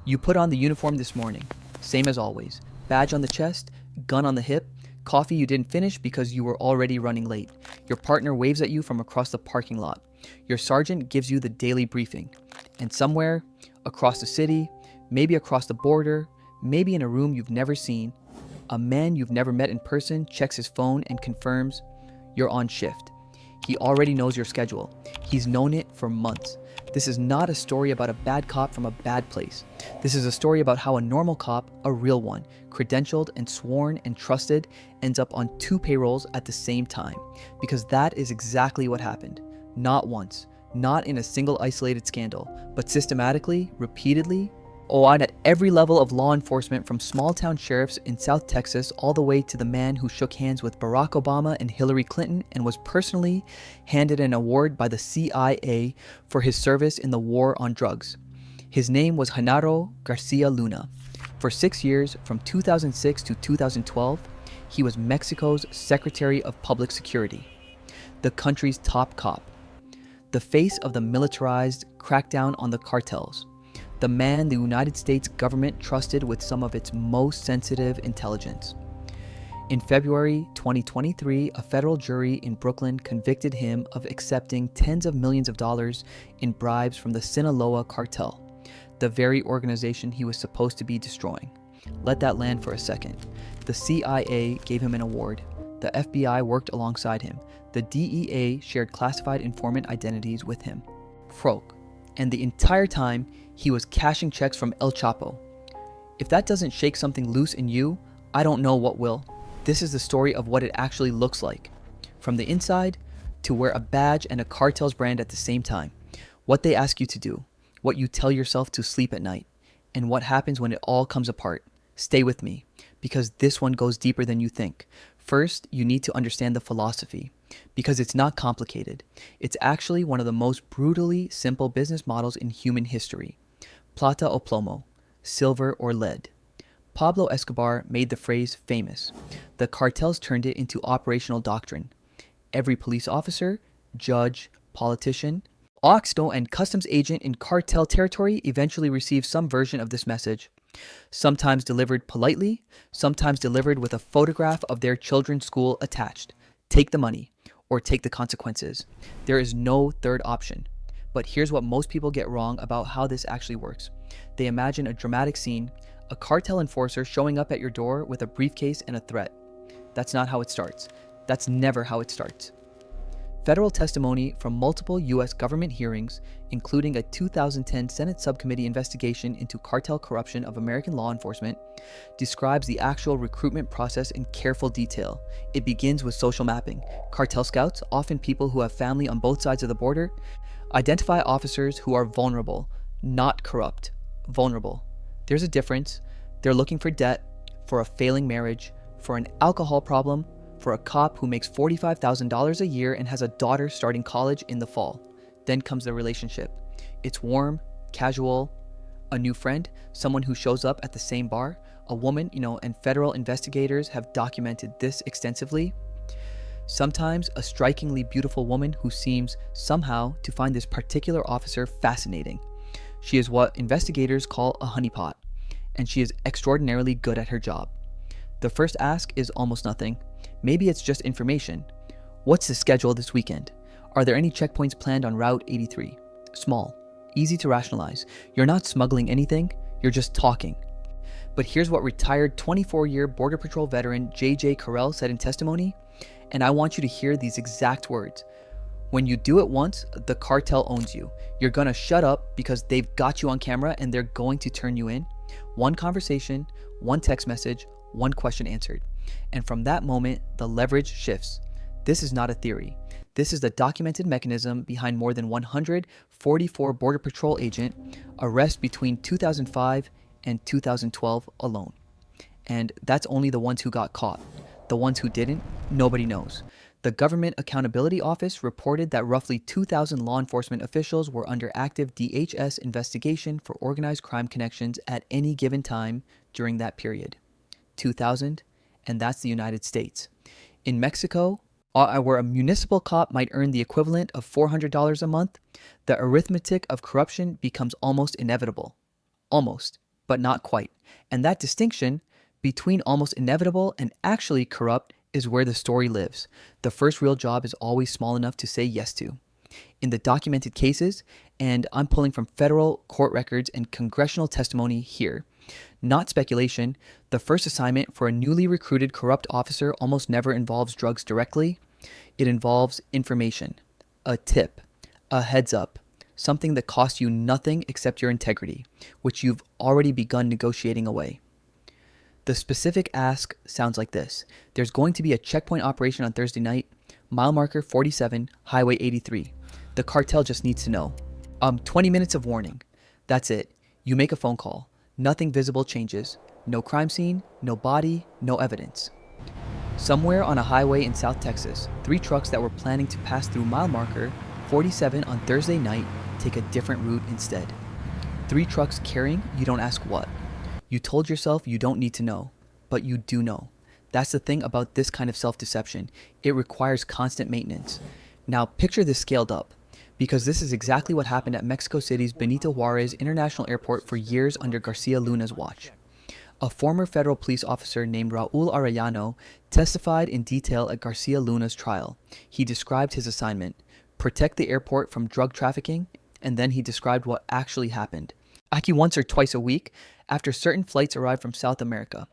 You put on the uniform this morning, same as always. Badge on the chest, gun on the hip, coffee you didn't finish because you were already running late. Your partner waves at you from across the parking lot. Your sergeant gives you the daily briefing. And somewhere, across the city, maybe across the border, maybe in a room you've never seen, a man you've never met in person checks his phone and confirms you're on shift. He already knows your schedule. He's known it for months. This is not a story about a bad cop from a bad place. This is a story about how a normal cop, a real one, credentialed and sworn and trusted, ends up on 2 payrolls at the same time. Because that is exactly what happened. Not once, not in a single isolated scandal, but systematically, repeatedly, and at every level of law enforcement, from small-town sheriffs in South Texas all the way to the man who shook hands with Barack Obama and Hillary Clinton and was personally handed an award by the CIA for his service in the war on drugs. His name was Genaro García Luna. For 6 years, from 2006 to 2012, he was Mexico's Secretary of Public Security, the country's top cop, the face of the militarized crackdown on the cartels, the man the United States government trusted with some of its most sensitive intelligence. In February 2023, a federal jury in Brooklyn convicted him of accepting tens of millions of dollars in bribes from the Sinaloa Cartel, the very organization he was supposed to be destroying. Let that land for a second. The CIA gave him an award. The FBI worked alongside him. The DEA shared classified informant identities with him. And the entire time, he was cashing checks from El Chapo. If that doesn't shake something loose in you, I don't know what will. This is the story of what it actually looks like. From the inside, to wear a badge and a cartel's brand at the same time. What they ask you to do, what you tell yourself to sleep at night, and what happens when it all comes apart. Stay with me, because this one goes deeper than you think. First, you need to understand the philosophy, because it's not complicated. It's actually one of the most brutally simple business models in human history. Plata o Plomo, silver or lead. Pablo Escobar made the phrase famous. The cartels turned it into operational doctrine. Every police officer, judge, politician, OXNO, and customs agent in cartel territory eventually received some version of this message. Sometimes delivered politely, sometimes delivered with a photograph of their children's school attached. Take the money, or take the consequences. There is no third option. But here's what most people get wrong about how this actually works. They imagine a dramatic scene, a cartel enforcer showing up at your door with a briefcase and a threat. That's not how it starts. That's never how it starts. Federal testimony from multiple U.S. government hearings, including a 2010 Senate subcommittee investigation into cartel corruption of American law enforcement, describes the actual recruitment process in careful detail. It begins with social mapping. Cartel scouts, often people who have family on both sides of the border, identify officers who are vulnerable, not corrupt. Vulnerable. There's a difference. They're looking for debt, for a failing marriage, for an alcohol problem, for a cop who makes $45,000 a year and has a daughter starting college in the fall. Then comes the relationship. It's warm, casual, a new friend, someone who shows up at the same bar, a woman, and federal investigators have documented this extensively. Sometimes a strikingly beautiful woman who seems somehow to find this particular officer fascinating. She is what investigators call a honeypot, and she is extraordinarily good at her job. The first ask is almost nothing. Maybe it's just information. What's the schedule this weekend? Are there any checkpoints planned on Route 83? Small, easy to rationalize. You're not smuggling anything, you're just talking. But here's what retired 24-year Border Patrol veteran J.J. Carell said in testimony, and I want you to hear these exact words. When you do it once, the cartel owns you. You're gonna shut up because they've got you on camera and they're going to turn you in. One conversation, one text message, one question answered. And from that moment, the leverage shifts. This is not a theory. This is the documented mechanism behind more than 144 Border Patrol agent arrests between 2005 and 2012 alone. And that's only the ones who got caught. The ones who didn't, nobody knows. The Government Accountability Office reported that roughly 2,000 law enforcement officials were under active DHS investigation for organized crime connections at any given time during that period. 2,000, and that's the United States. In Mexico, where a municipal cop might earn the equivalent of $400 a month, the arithmetic of corruption becomes almost inevitable. Almost. but not quite. And that distinction between almost inevitable and actually corrupt is where the story lives. The first real job is always small enough to say yes to. In the documented cases, and I'm pulling from federal court records and congressional testimony here, not speculation, the first assignment for a newly recruited corrupt officer almost never involves drugs directly. It involves information, a tip, a heads up, something that costs you nothing except your integrity, which you've already begun negotiating away. The specific ask sounds like this. There's going to be a checkpoint operation on Thursday night, mile marker 47, Highway 83. The cartel just needs to know. 20 minutes of warning. That's it. You make a phone call. Nothing visible changes. No crime scene, no body, no evidence. Somewhere on a highway in South Texas, 3 trucks that were planning to pass through mile marker 47 on Thursday night take a different route instead. 3 trucks carrying, you don't ask what. You told yourself you don't need to know, but you do know. That's the thing about this kind of self-deception. It requires constant maintenance. Now picture this scaled up, because this is exactly what happened at Mexico City's Benito Juarez International Airport for years under Garcia Luna's watch. A former federal police officer named Raul Arellano testified in detail at Garcia Luna's trial. He described his assignment, protect the airport from drug trafficking, and then he described what actually happened. Once or twice a week, after certain flights arrived from South America,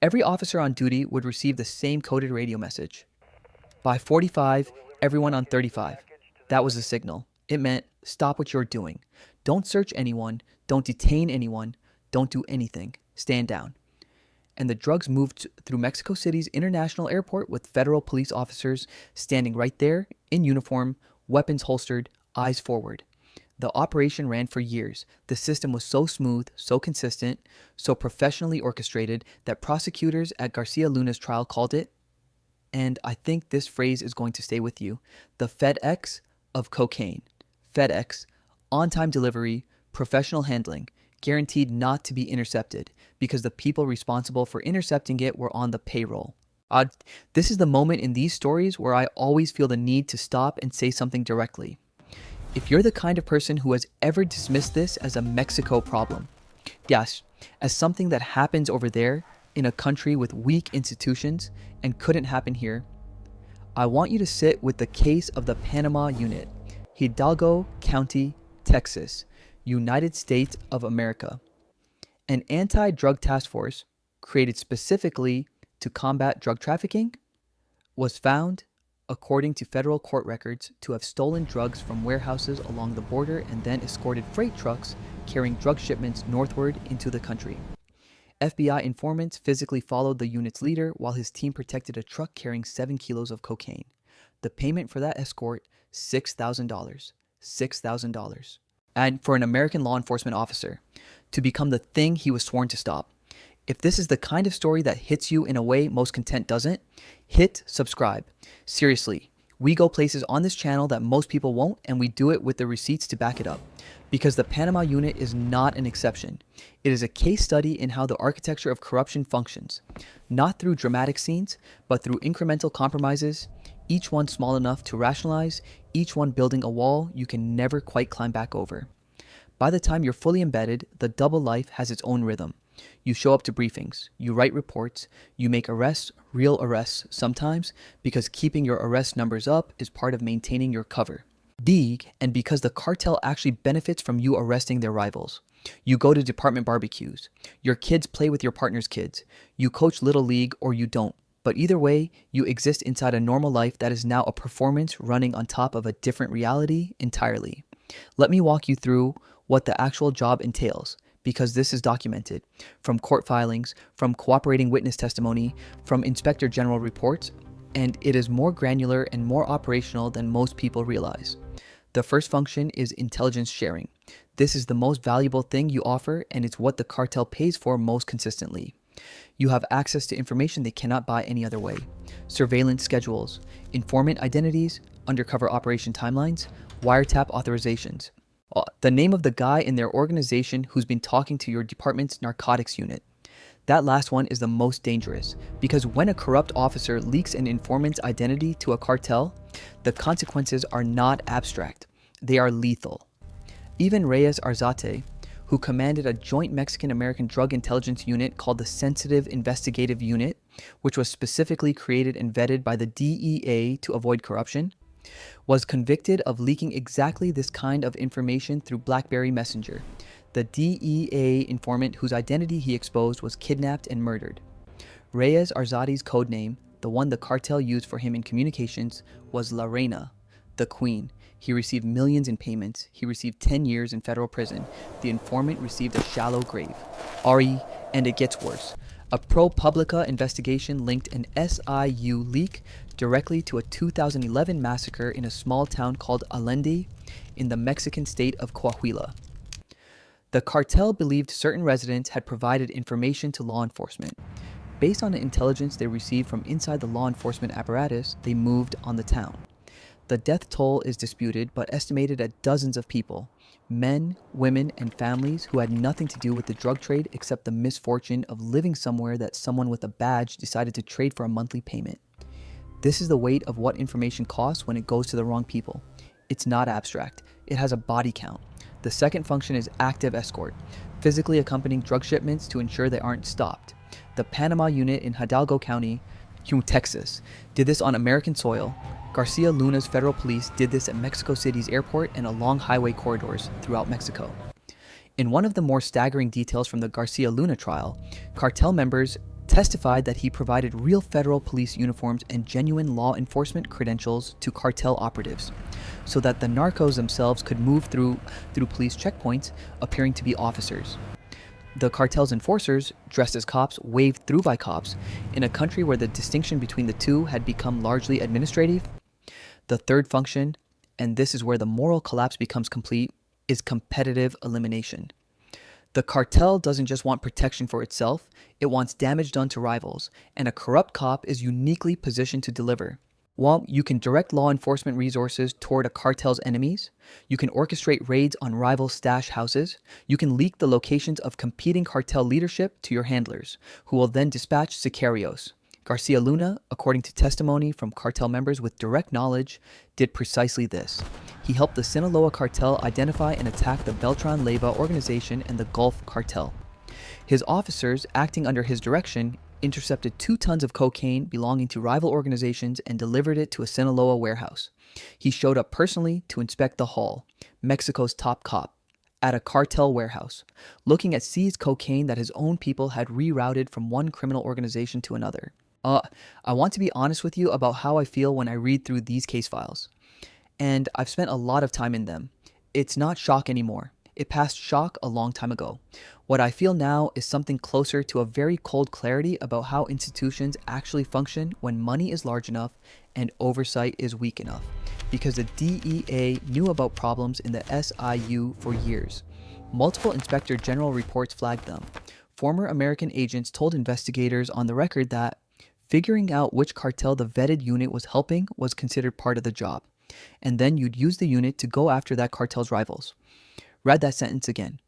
every officer on duty would receive the same coded radio message. By 45, everyone on 35. That was the signal. It meant, stop what you're doing. Don't search anyone. Don't detain anyone. Don't do anything. Stand down. And the drugs moved through Mexico City's international airport with federal police officers standing right there, in uniform, weapons holstered, eyes forward. The operation ran for years. The system was so smooth, so consistent, so professionally orchestrated that prosecutors at Garcia Luna's trial called it, and I think this phrase is going to stay with you, the FedEx of cocaine. FedEx, on-time delivery, professional handling, guaranteed not to be intercepted because the people responsible for intercepting it were on the payroll. This is the moment in these stories where I always feel the need to stop and say something directly. If you're the kind of person who has ever dismissed this as a Mexico problem, yes, as something that happens over there in a country with weak institutions and couldn't happen here, I want you to sit with the case of the Panama Unit, Hidalgo County, Texas, United States of America. An anti-drug task force created specifically to combat drug trafficking was found, according to federal court records, to have stolen drugs from warehouses along the border and then escorted freight trucks carrying drug shipments northward into the country. FBI informants physically followed the unit's leader while his team protected a truck carrying 7 kilos of cocaine. The payment for that escort, $6,000. $6,000. And for an American law enforcement officer to become the thing he was sworn to stop. If this is the kind of story that hits you in a way most content doesn't, hit subscribe. Seriously, we go places on this channel that most people won't, and we do it with the receipts to back it up. Because the Panama Unit is not an exception. It is a case study in how the architecture of corruption functions. Not through dramatic scenes, but through incremental compromises, each one small enough to rationalize, each one building a wall you can never quite climb back over. By the time you're fully embedded, the double life has its own rhythm. You show up to briefings, you write reports, you make arrests, real arrests sometimes, because keeping your arrest numbers up is part of maintaining your cover. And because the cartel actually benefits from you arresting their rivals. You go to department barbecues. Your kids play with your partner's kids. You coach Little League or you don't. But either way, you exist inside a normal life that is now a performance running on top of a different reality entirely. Let me walk you through what the actual job entails, because this is documented from court filings, from cooperating witness testimony, from inspector general reports, and it is more granular and more operational than most people realize. The first function is intelligence sharing. This is the most valuable thing you offer, and it's what the cartel pays for most consistently. You have access to information they cannot buy any other way. Surveillance schedules, informant identities, undercover operation timelines, wiretap authorizations. The name of the guy in their organization who's been talking to your department's narcotics unit. That last one is the most dangerous, because when a corrupt officer leaks an informant's identity to a cartel, the consequences are not abstract. They are lethal. Even Reyes Arzate, who commanded a joint Mexican-American drug intelligence unit called the Sensitive Investigative Unit, which was specifically created and vetted by the DEA to avoid corruption, was convicted of leaking exactly this kind of information through BlackBerry Messenger. The DEA informant whose identity he exposed was kidnapped and murdered. Reyes Arzadi's code name, the one the cartel used for him in communications, was La Reina, the Queen. He received millions in payments. He received 10 years in federal prison. The informant received a shallow grave. Ari, and it gets worse. A ProPublica investigation linked an SIU leak directly to a 2011 massacre in a small town called Allende in the Mexican state of Coahuila. The cartel believed certain residents had provided information to law enforcement. Based on the intelligence they received from inside the law enforcement apparatus, they moved on the town. The death toll is disputed, but estimated at dozens of people, men, women, and families who had nothing to do with the drug trade except the misfortune of living somewhere that someone with a badge decided to trade for a monthly payment. This is the weight of what information costs when it goes to the wrong people. It's not abstract. It has a body count. The second function is active escort, physically accompanying drug shipments to ensure they aren't stopped. The Panama unit in Hidalgo County, Texas, did this on American soil. Garcia Luna's federal police did this at Mexico City's airport and along highway corridors throughout Mexico. In one of the more staggering details from the Garcia Luna trial, cartel members testified that he provided real federal police uniforms and genuine law enforcement credentials to cartel operatives, so that the narcos themselves could move through police checkpoints appearing to be officers. The cartel's enforcers, dressed as cops, waved through by cops, in a country where the distinction between the two had become largely administrative. The third function, and this is where the moral collapse becomes complete, is competitive elimination. The cartel doesn't just want protection for itself, it wants damage done to rivals, and a corrupt cop is uniquely positioned to deliver. While you can direct law enforcement resources toward a cartel's enemies, you can orchestrate raids on rival stash houses, you can leak the locations of competing cartel leadership to your handlers, who will then dispatch sicarios. Garcia Luna, according to testimony from cartel members with direct knowledge, did precisely this. He helped the Sinaloa Cartel identify and attack the Beltran Leyva organization and the Gulf Cartel. His officers, acting under his direction, intercepted 2 tons of cocaine belonging to rival organizations and delivered it to a Sinaloa warehouse. He showed up personally to inspect the haul, Mexico's top cop, at a cartel warehouse, looking at seized cocaine that his own people had rerouted from one criminal organization to another. I want to be honest with you about how I feel when I read through these case files. And I've spent a lot of time in them. It's not shock anymore. It passed shock a long time ago. What I feel now is something closer to a very cold clarity about how institutions actually function when money is large enough and oversight is weak enough. Because the DEA knew about problems in the SIU for years. Multiple Inspector General reports flagged them. Former American agents told investigators on the record that figuring out which cartel the vetted unit was helping was considered part of the job. And then you'd use the unit to go after that cartel's rivals. Read that sentence again.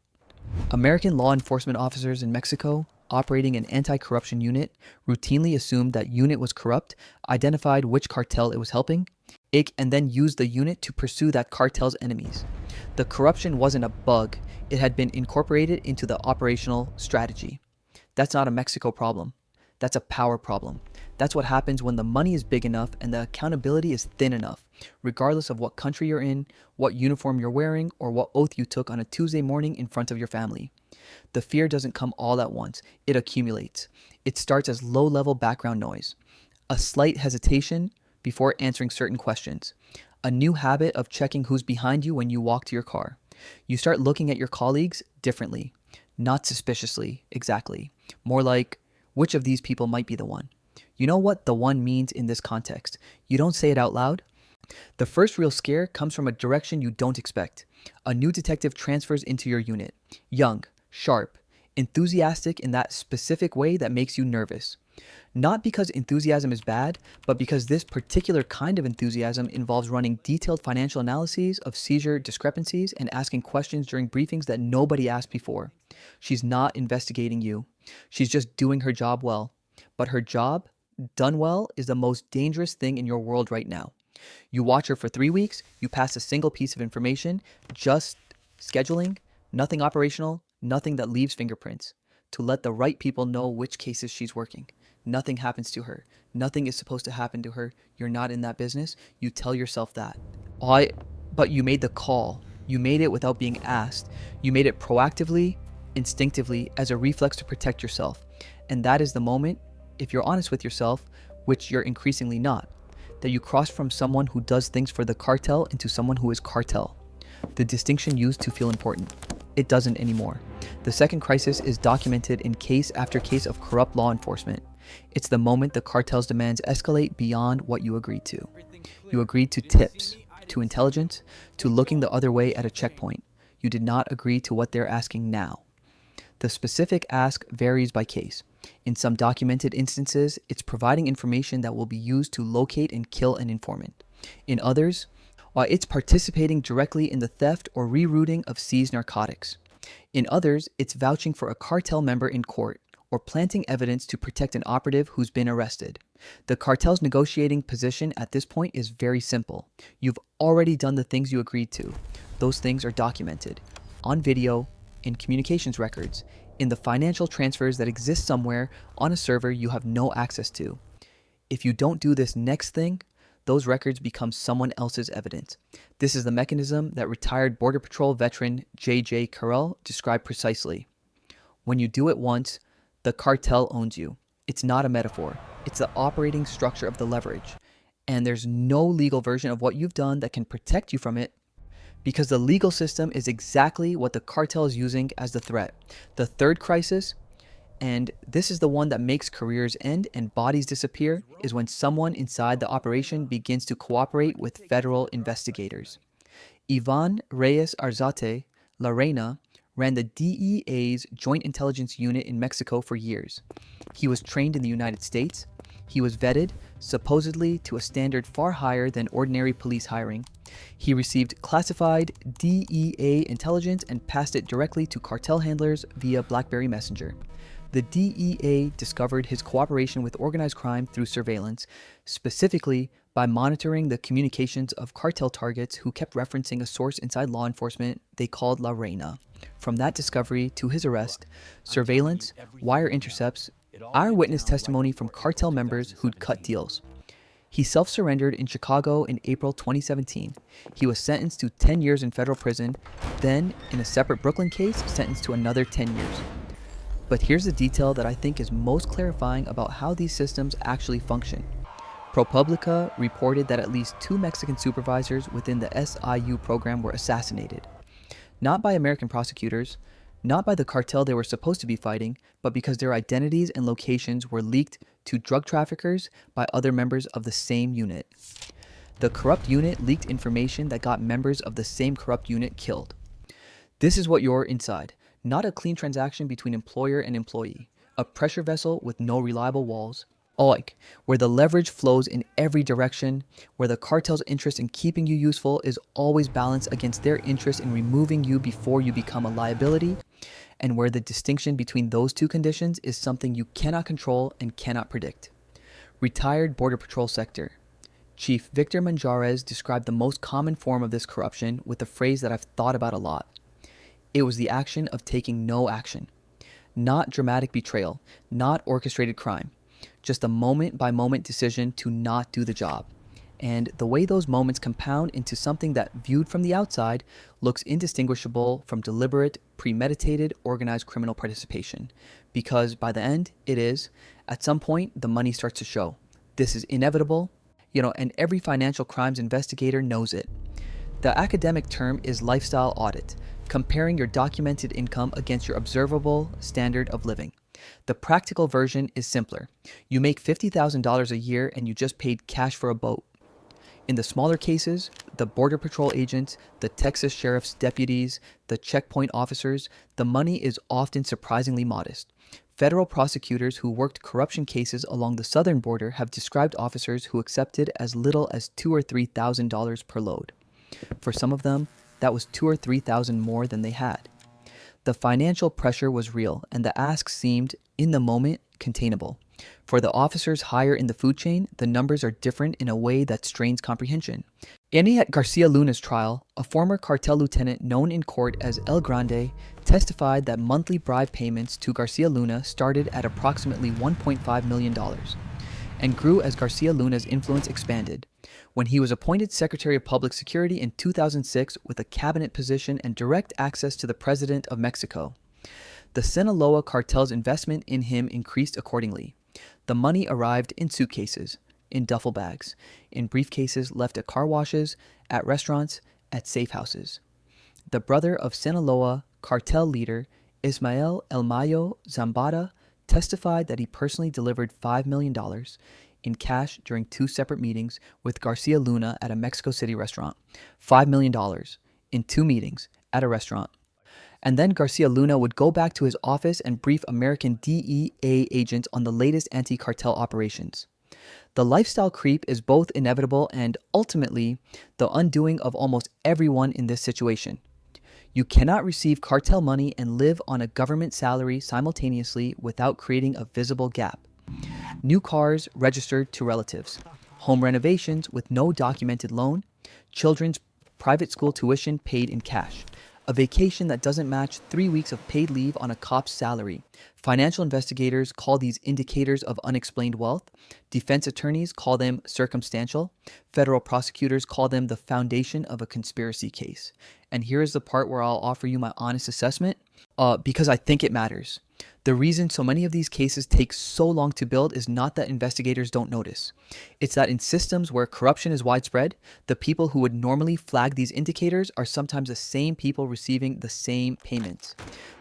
American law enforcement officers in Mexico, operating an anti-corruption unit, routinely assumed that unit was corrupt, identified which cartel it was helping, and then used the unit to pursue that cartel's enemies. The corruption wasn't a bug, it had been incorporated into the operational strategy. That's not a Mexico problem. That's a power problem. That's what happens when the money is big enough and the accountability is thin enough, regardless of what country you're in, what uniform you're wearing, or what oath you took on a Tuesday morning in front of your family. The fear doesn't come all at once. It accumulates. It starts as low-level background noise, a slight hesitation before answering certain questions, a new habit of checking who's behind you when you walk to your car. You start looking at your colleagues differently, not suspiciously, exactly. More like, which of these people might be the one? You know what the one means in this context. You don't say it out loud. The first real scare comes from a direction you don't expect. A new detective transfers into your unit. Young, sharp, enthusiastic in that specific way that makes you nervous. Not because enthusiasm is bad, but because this particular kind of enthusiasm involves running detailed financial analyses of seizure discrepancies and asking questions during briefings that nobody asked before. She's not investigating you. She's just doing her job well. But her job, done well, is the most dangerous thing in your world right now. You watch her for 3 weeks, you pass a single piece of information, just scheduling, nothing operational, Nothing that leaves fingerprints. To let the right people know which cases she's working. Nothing happens to her. Nothing is supposed to happen to her. You're not in that business. You tell yourself that. But you made the call. You made it without being asked. You made it proactively, instinctively, as a reflex to protect yourself. And that is the moment, if you're honest with yourself, which you're increasingly not, that you cross from someone who does things for the cartel into someone who is cartel. The distinction used to feel important. It doesn't anymore. The second crisis is documented in case after case of corrupt law enforcement. It's the moment the cartel's demands escalate beyond what you agreed to. You agreed to tips, to intelligence, to looking the other way at a checkpoint. You did not agree to what they're asking now. The specific ask varies by case. In some documented instances, it's providing information that will be used to locate and kill an informant. In others, it's participating directly in the theft or rerouting of seized narcotics. In others, it's vouching for a cartel member in court or planting evidence to protect an operative who's been arrested. The cartel's negotiating position at this point is very simple. You've already done the things you agreed to. Those things are documented on video, in communications records, in the financial transfers that exist somewhere on a server you have no access to. If you don't do this next thing, those records become someone else's evidence. This is the mechanism that retired Border Patrol veteran J.J. Carrell described precisely. When you do it once, the cartel owns you. It's not a metaphor. It's the operating structure of the leverage. And there's no legal version of what you've done that can protect you from it, because the legal system is exactly what the cartel is using as the threat. The third crisis, and this is the one that makes careers end and bodies disappear, is when someone inside the operation begins to cooperate with federal investigators. Ivan Reyes Arzate, La Reina, ran the DEA's Joint Intelligence Unit in Mexico for years. He was trained in the United States. He was vetted, supposedly to a standard far higher than ordinary police hiring. He received classified DEA intelligence and passed it directly to cartel handlers via BlackBerry Messenger. The DEA discovered his cooperation with organized crime through surveillance, specifically by monitoring the communications of cartel targets who kept referencing a source inside law enforcement they called La Reina. From that discovery to his arrest, surveillance, wire intercepts, eyewitness testimony from cartel members who'd cut deals. He self-surrendered in Chicago in April 2017. He was sentenced to 10 years in federal prison, then, in a separate Brooklyn case, sentenced to another 10 years. But here's the detail that I think is most clarifying about how these systems actually function. ProPublica reported that at least 2 Mexican supervisors within the SIU program were assassinated. Not by American prosecutors, not by the cartel they were supposed to be fighting, but because their identities and locations were leaked to drug traffickers by other members of the same unit. The corrupt unit leaked information that got members of the same corrupt unit killed. This is what you're inside. Not a clean transaction between employer and employee, a pressure vessel with no reliable walls, where the leverage flows in every direction, where the cartel's interest in keeping you useful is always balanced against their interest in removing you before you become a liability, and where the distinction between those two conditions is something you cannot control and cannot predict. Retired Border Patrol sector. Chief Victor Manjarres described the most common form of this corruption with a phrase that I've thought about a lot. It was the action of taking no action. Not dramatic betrayal, not orchestrated crime. Just a moment-by-moment decision to not do the job. And the way those moments compound into something that, viewed from the outside, looks indistinguishable from deliberate, premeditated, organized criminal participation. Because by the end, it is, at some point, the money starts to show. This is inevitable, and every financial crimes investigator knows it. The academic term is lifestyle audit, comparing your documented income against your observable standard of living. The practical version is simpler. You make $50,000 a year and you just paid cash for a boat. In the smaller cases, the Border Patrol agents, the Texas Sheriff's deputies, the checkpoint officers, the money is often surprisingly modest. Federal prosecutors who worked corruption cases along the southern border have described officers who accepted as little as $2,000 or $3,000 per load. For some of them, that was $2,000 or $3,000 more than they had. The financial pressure was real, and the ask seemed, in the moment, containable. For the officers higher in the food chain, the numbers are different in a way that strains comprehension. At Garcia Luna's trial, a former cartel lieutenant known in court as El Grande testified that monthly bribe payments to Garcia Luna started at approximately $1.5 million and grew as Garcia Luna's influence expanded. When he was appointed Secretary of Public Security in 2006 with a cabinet position and direct access to the President of Mexico, the Sinaloa Cartel's investment in him increased accordingly. The money arrived in suitcases, in duffel bags, in briefcases left at car washes, at restaurants, at safe houses. The brother of Sinaloa Cartel leader Ismael El Mayo Zambada testified that he personally delivered $5 million in cash during 2 separate meetings with Garcia Luna at a Mexico City restaurant. $5 million in 2 meetings at a restaurant. And then Garcia Luna would go back to his office and brief American DEA agents on the latest anti-cartel operations. The lifestyle creep is both inevitable and, ultimately, the undoing of almost everyone in this situation. You cannot receive cartel money and live on a government salary simultaneously without creating a visible gap. New cars registered to relatives, home renovations with no documented loan, children's private school tuition paid in cash, a vacation that doesn't match 3 weeks of paid leave on a cop's salary. Financial investigators call these indicators of unexplained wealth. Defense attorneys call them circumstantial. Federal prosecutors call them the foundation of a conspiracy case. And here is the part where I'll offer you my honest assessment, because I think it matters. The reason so many of these cases take so long to build is not that investigators don't notice. It's that in systems where corruption is widespread, the people who would normally flag these indicators are sometimes the same people receiving the same payments.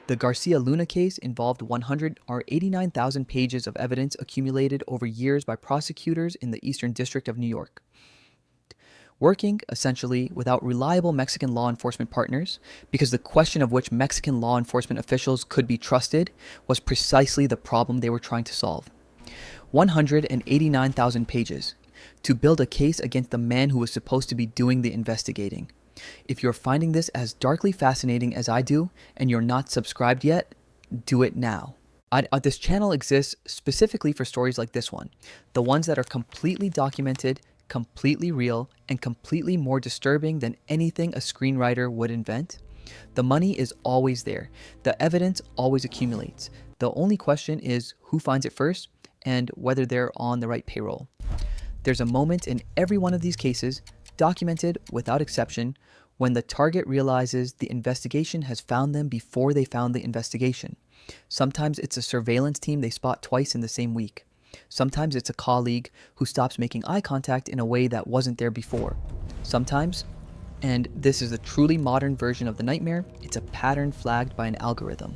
The Garcia Luna case involved 189,000 pages of evidence accumulated over years by prosecutors in the Eastern District of New York, working, essentially, without reliable Mexican law enforcement partners, because the question of which Mexican law enforcement officials could be trusted was precisely the problem they were trying to solve. 189,000 pages to build a case against the man who was supposed to be doing the investigating. If you're finding this as darkly fascinating as I do, and you're not subscribed yet, do it now. This channel exists specifically for stories like this one, the ones that are completely documented, completely real, and completely more disturbing than anything a screenwriter would invent. The money is always there. The evidence always accumulates. The only question is who finds it first and whether they're on the right payroll. There's a moment in every one of these cases, documented without exception, when the target realizes the investigation has found them before they found the investigation. Sometimes it's a surveillance team they spot twice in the same week. Sometimes it's a colleague who stops making eye contact in a way that wasn't there before. Sometimes, and this is a truly modern version of the nightmare, it's a pattern flagged by an algorithm.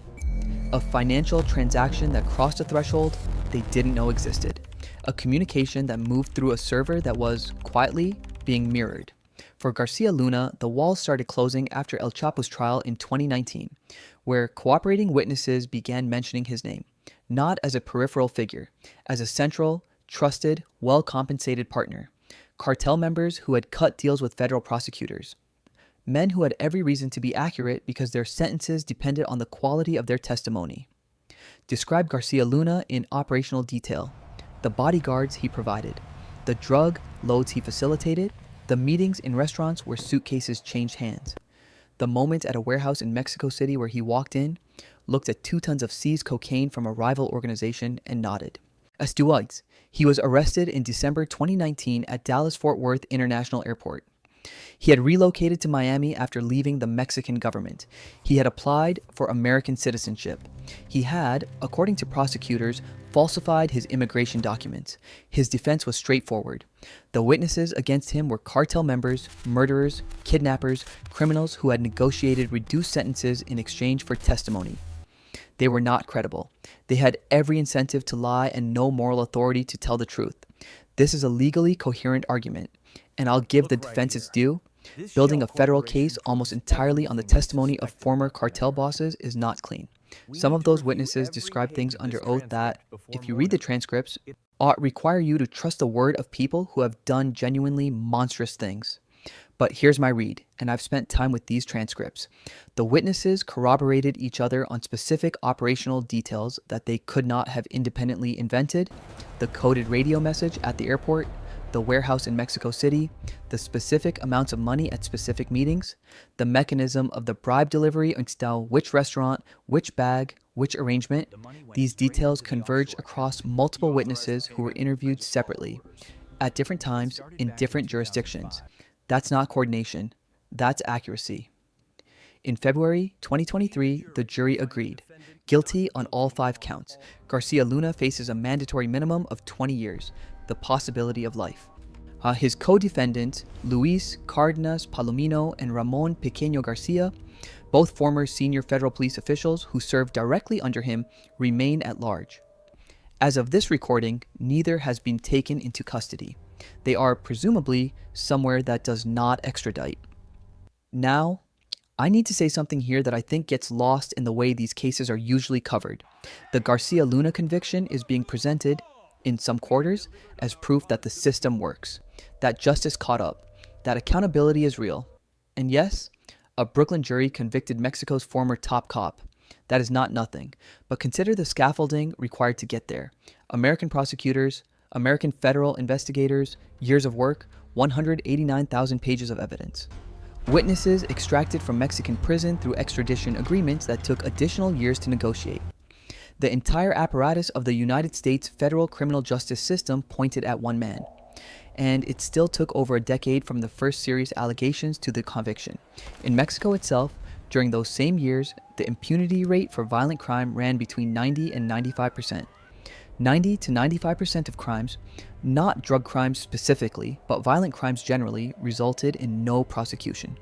A financial transaction that crossed a threshold they didn't know existed. A communication that moved through a server that was, quietly, being mirrored. For Garcia Luna, the walls started closing after El Chapo's trial in 2019, where cooperating witnesses began mentioning his name. Not as a peripheral figure, as a central, trusted, well-compensated partner. Cartel members who had cut deals with federal prosecutors. Men who had every reason to be accurate because their sentences depended on the quality of their testimony. Describe Garcia Luna in operational detail. The bodyguards he provided. The drug loads he facilitated. The meetings in restaurants where suitcases changed hands. The moment at a warehouse in Mexico City where he walked in, looked at 2 tons of seized cocaine from a rival organization, and nodded. As to Uggs, he was arrested in December 2019 at Dallas-Fort Worth International Airport. He had relocated to Miami after leaving the Mexican government. He had applied for American citizenship. He had, according to prosecutors, falsified his immigration documents. His defense was straightforward. The witnesses against him were cartel members, murderers, kidnappers, criminals who had negotiated reduced sentences in exchange for testimony. They were not credible. They had every incentive to lie and no moral authority to tell the truth. This is a legally coherent argument, and I'll give the defense its due. Building a federal case almost entirely on the testimony of former cartel bosses is not clean. Some of those witnesses describe things under oath that, if you read the transcripts, ought require you to trust the word of people who have done genuinely monstrous things. But here's my read, and I've spent time with these transcripts. The witnesses corroborated each other on specific operational details that they could not have independently invented: the coded radio message at the airport, the warehouse in Mexico City, the specific amounts of money at specific meetings, the mechanism of the bribe delivery and style, which restaurant, which bag, which arrangement. These details converged across multiple witnesses who were interviewed separately, at different times, in different jurisdictions. That's not coordination, that's accuracy. In February 2023, the jury agreed. Guilty on all 5 counts. Garcia Luna faces a mandatory minimum of 20 years, the possibility of life. His co-defendants, Luis Cardenas Palomino and Ramon Pequeño Garcia, both former senior federal police officials who served directly under him, remain at large. As of this recording, neither has been taken into custody. They are presumably somewhere that does not extradite. Now, I need to say something here that I think gets lost in the way these cases are usually covered. The Garcia Luna conviction is being presented, in some quarters, as proof that the system works, that justice caught up, that accountability is real. And yes, a Brooklyn jury convicted Mexico's former top cop. That is not nothing, but consider the scaffolding required to get there. American prosecutors, American federal investigators, years of work, 189,000 pages of evidence. Witnesses extracted from Mexican prison through extradition agreements that took additional years to negotiate. The entire apparatus of the United States federal criminal justice system pointed at one man. And it still took over a decade from the first serious allegations to the conviction. In Mexico itself, during those same years, the impunity rate for violent crime ran between 90 and 95%. 90 to 95% of crimes, not drug crimes specifically, but violent crimes generally, resulted in no prosecution.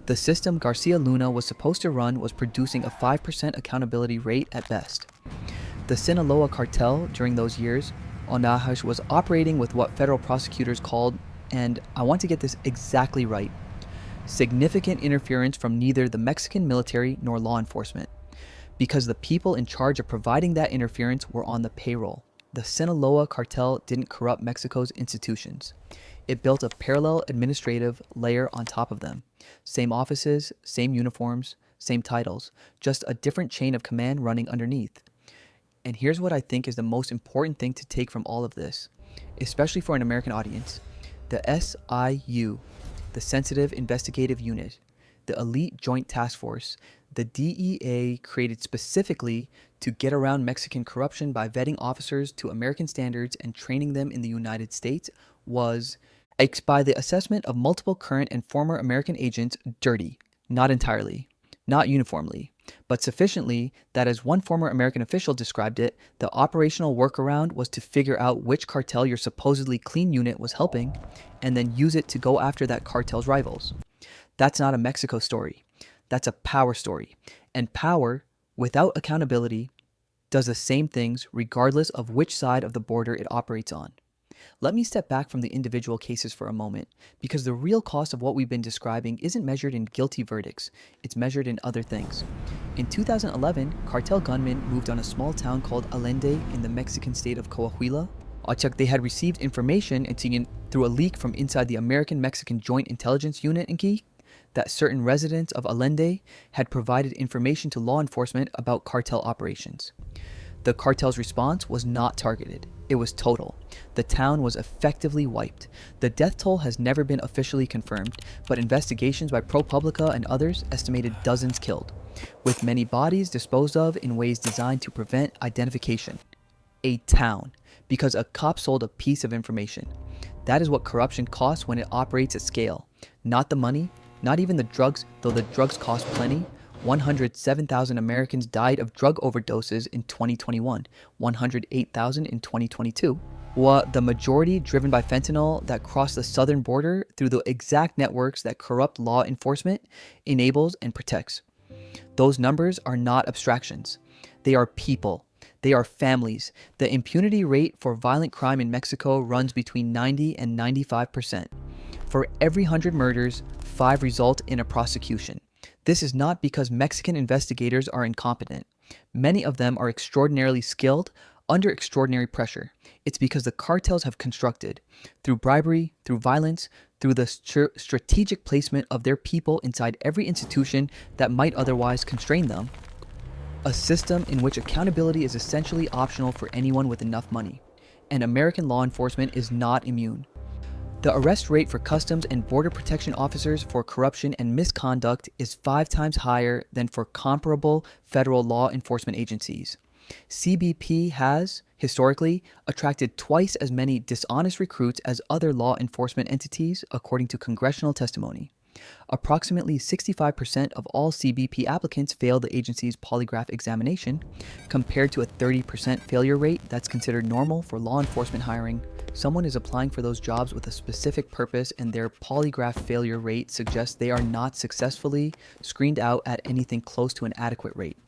The system Garcia Luna was supposed to run was producing a 5% accountability rate at best. The Sinaloa Cartel during those years, Onahash, was operating with what federal prosecutors called, and I want to get this exactly right, significant interference from neither the Mexican military nor law enforcement, because the people in charge of providing that interference were on the payroll. The Sinaloa Cartel didn't corrupt Mexico's institutions. It built a parallel administrative layer on top of them. Same offices, same uniforms, same titles, just a different chain of command running underneath. And here's what I think is the most important thing to take from all of this, especially for an American audience. The SIU, the Sensitive Investigative Unit, the Elite Joint Task Force, the DEA, created specifically to get around Mexican corruption by vetting officers to American standards and training them in the United States, was, by the assessment of multiple current and former American agents, dirty. Not entirely, not uniformly, but sufficiently that, as one former American official described it, the operational workaround was to figure out which cartel your supposedly clean unit was helping and then use it to go after that cartel's rivals. That's not a Mexico story. That's a power story. And power, without accountability, does the same things regardless of which side of the border it operates on. Let me step back from the individual cases for a moment, because the real cost of what we've been describing isn't measured in guilty verdicts, it's measured in other things. In 2011, cartel gunmen moved on a small town called Allende in the Mexican state of Coahuila. They had received information through a leak from inside the American-Mexican Joint Intelligence Unit in Key that certain residents of Allende had provided information to law enforcement about cartel operations. The cartel's response was not targeted. It was total. The town was effectively wiped. The death toll has never been officially confirmed, but investigations by ProPublica and others estimated dozens killed, with many bodies disposed of in ways designed to prevent identification. A town, because a cop sold a piece of information. That is what corruption costs when it operates at scale. Not the money, not even the drugs, though the drugs cost plenty. 107,000 Americans died of drug overdoses in 2021, 108,000 in 2022. The majority driven by fentanyl that crossed the southern border through the exact networks that corrupt law enforcement enables and protects. Those numbers are not abstractions. They are people. They are families. The impunity rate for violent crime in Mexico runs between 90 and 95%. For every 100 murders, 5 result in a prosecution. This is not because Mexican investigators are incompetent. Many of them are extraordinarily skilled, under extraordinary pressure. It's because the cartels have constructed, through bribery, through violence, through the strategic placement of their people inside every institution that might otherwise constrain them, a system in which accountability is essentially optional for anyone with enough money. And American law enforcement is not immune. The arrest rate for customs and border protection officers for corruption and misconduct is 5 times higher than for comparable federal law enforcement agencies. CBP has, historically, attracted twice as many dishonest recruits as other law enforcement entities, according to congressional testimony. Approximately 65% of all CBP applicants fail the agency's polygraph examination, compared to a 30% failure rate that's considered normal for law enforcement hiring. Someone is applying for those jobs with a specific purpose, and their polygraph failure rate suggests they are not successfully screened out at anything close to an adequate rate.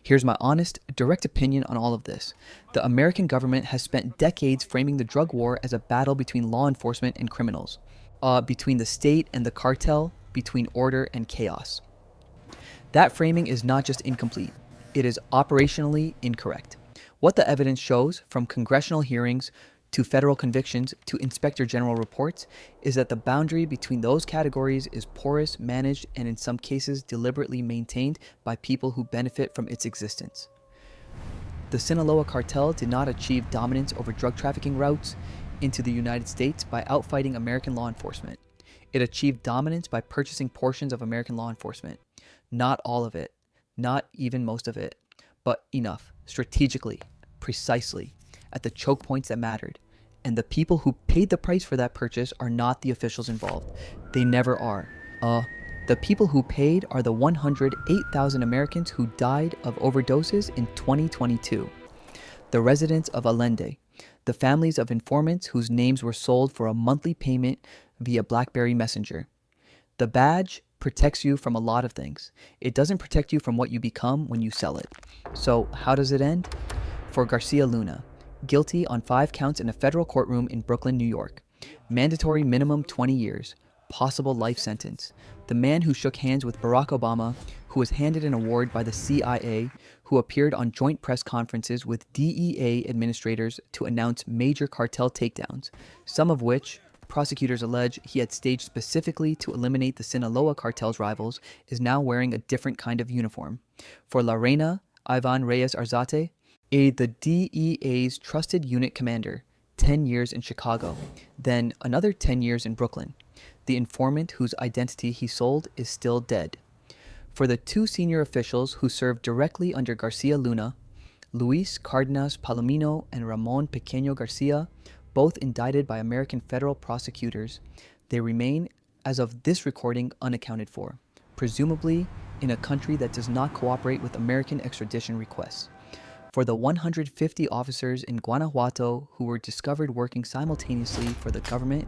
Here's my honest, direct opinion on all of this. The American government has spent decades framing the drug war as a battle between law enforcement and criminals, between the state and the cartel, between order and chaos. That framing is not just incomplete, it is operationally incorrect. What the evidence shows, from congressional hearings to federal convictions to inspector general reports, is that the boundary between those categories is porous, managed, and in some cases deliberately maintained by people who benefit from its existence. The Sinaloa Cartel did not achieve dominance over drug trafficking routes into the United States by outfighting American law enforcement. It achieved dominance by purchasing portions of American law enforcement. Not all of it, not even most of it, but enough, strategically, precisely, at the choke points that mattered. And the people who paid the price for that purchase are not the officials involved. They never are. The people who paid are the 108,000 Americans who died of overdoses in 2022. The residents of Allende, the families of informants whose names were sold for a monthly payment via BlackBerry Messenger. The badge protects you from a lot of things. It doesn't protect you from what you become when you sell it. So how does it end? For Garcia Luna, guilty on 5 counts in a federal courtroom in Brooklyn, New York. Mandatory minimum 20 years, possible life sentence. The man who shook hands with Barack Obama, who was handed an award by the CIA, who appeared on joint press conferences with DEA administrators to announce major cartel takedowns, some of which prosecutors allege he had staged specifically to eliminate the Sinaloa Cartel's rivals, is now wearing a different kind of uniform. For La Reina, Ivan Reyes Arzate, the DEA's trusted unit commander, 10 years in Chicago, then another 10 years in Brooklyn. The informant whose identity he sold is still dead. For the 2 senior officials who served directly under Garcia Luna, Luis Cardenas Palomino and Ramon Pequeño Garcia, both indicted by American federal prosecutors, they remain, as of this recording, unaccounted for, presumably in a country that does not cooperate with American extradition requests. For the 150 officers in Guanajuato who were discovered working simultaneously for the government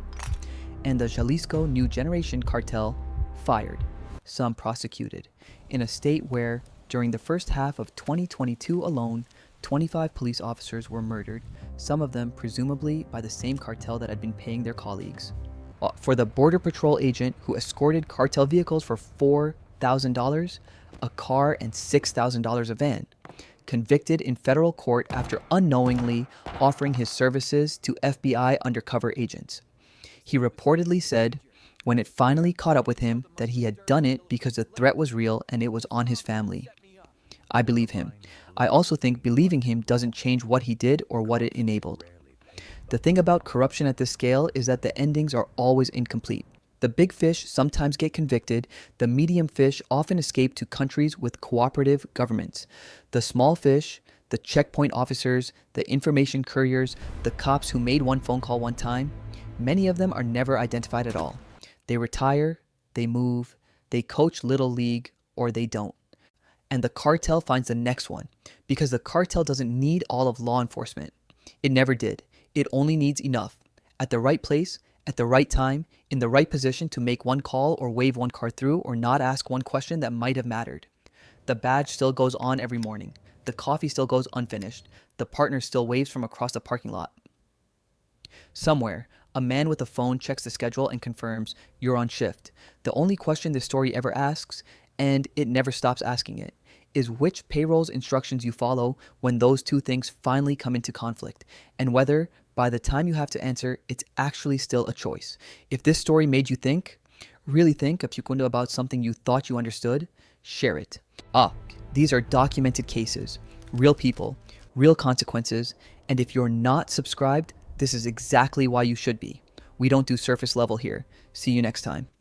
and the Jalisco New Generation Cartel, fired, some prosecuted, in a state where, during the first half of 2022 alone, 25 police officers were murdered, some of them presumably by the same cartel that had been paying their colleagues. For the Border Patrol agent who escorted cartel vehicles for $4,000, a car, and $6,000 a van, convicted in federal court after unknowingly offering his services to FBI undercover agents. He reportedly said, when it finally caught up with him, that he had done it because the threat was real and it was on his family. I believe him. I also think believing him doesn't change what he did or what it enabled. The thing about corruption at this scale is that the endings are always incomplete. The big fish sometimes get convicted, the medium fish often escape to countries with cooperative governments. The small fish, the checkpoint officers, the information couriers, the cops who made one phone call one time, many of them are never identified at all. They retire, they move, they coach Little League, or they don't. And the cartel finds the next one, because the cartel doesn't need all of law enforcement. It never did. It only needs enough, at the right place, at the right time, in the right position to make one call or wave one car through or not ask one question that might have mattered. The badge still goes on every morning. The coffee still goes unfinished. The partner still waves from across the parking lot. Somewhere, a man with a phone checks the schedule and confirms, you're on shift. The only question this story ever asks, and it never stops asking it, is which payroll's instructions you follow when those two things finally come into conflict, and whether, by the time you have to answer, it's actually still a choice. If this story made you think, really think, about something you thought you understood, share it. These are documented cases, real people, real consequences, and if you're not subscribed, this is exactly why you should be. We don't do surface level here. See you next time.